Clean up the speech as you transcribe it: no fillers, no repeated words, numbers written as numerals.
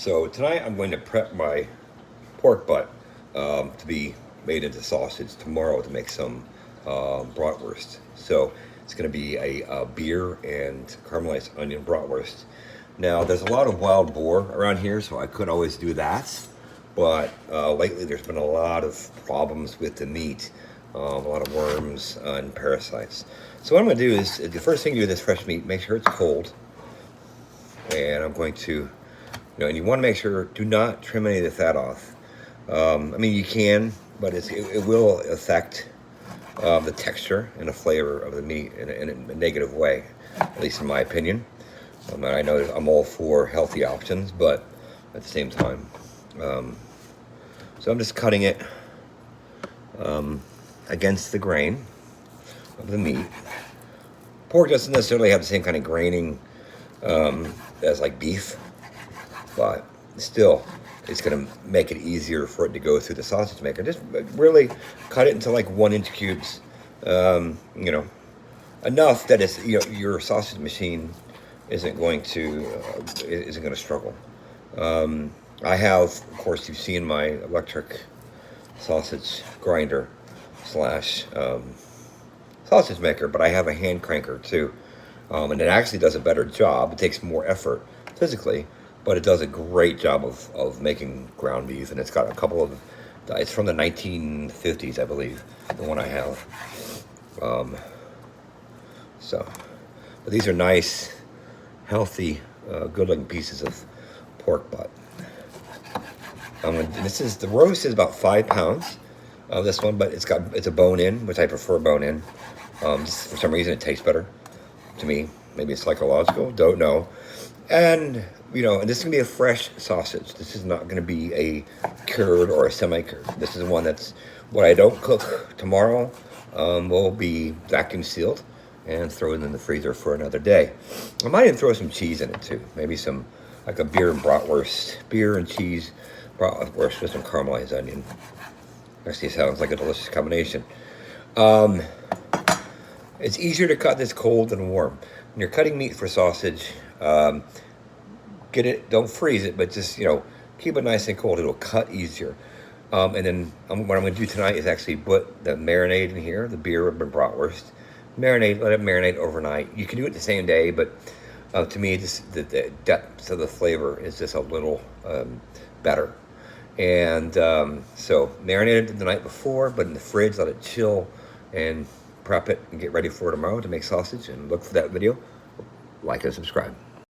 So tonight I'm going to prep my pork butt to be made into sausage tomorrow to make some bratwurst. So it's going to be a beer and caramelized onion bratwurst. Now there's a lot of wild boar around here, so I could always do that. But lately there's been a lot of problems with the meat, a lot of worms and parasites. So what I'm going to do is, the first thing you do with this fresh meat, make sure it's cold. And I'm going to, and you want to make sure, do not trim any of the fat off. I mean, you can, but it will affect the texture and the flavor of the meat in a negative way, at least in my opinion. I know I'm all for healthy options, but at the same time. So I'm just cutting it against the grain of the meat. Pork doesn't necessarily have the same kind of graining as like beef, but still it's going to make it easier for it to go through the sausage maker. Just really cut it into like 1-inch cubes, enough that it's, your sausage machine isn't going to struggle. I have, of course, you've seen my electric sausage grinder slash sausage maker, but I have a hand cranker too. And it actually does a better job. It takes more effort physically, but it does a great job of making ground beef. And it's got a couple of, it's from the 1950s, I believe, the one I have. But these are nice, healthy, good-looking pieces of pork butt. The roast is about 5 pounds of this one, but it's a bone in, which I prefer bone in. Just for some reason, it tastes better to me. Maybe it's psychological, don't know. And and this is gonna be a fresh sausage. This is not gonna be a cured or a semi-cured. This is one that's, what I don't cook tomorrow will be vacuum sealed and throw it in the freezer for another day. I might even throw some cheese in it too. Maybe some, like a beer and bratwurst, beer and cheese bratwurst with some caramelized onion. Actually, sounds like a delicious combination. It's easier to cut this cold than warm. When you're cutting meat for sausage, don't freeze it, but just, keep it nice and cold. It'll cut easier. And then what I'm going to do tonight is actually put the marinade in here, the beer and bratwurst. Let it marinate overnight. You can do it the same day, but to me, the depth of the flavor is just a little better. And so marinate it the night before, but in the fridge, let it chill and prep it and get ready for tomorrow to make sausage. And look for that video. Like and subscribe.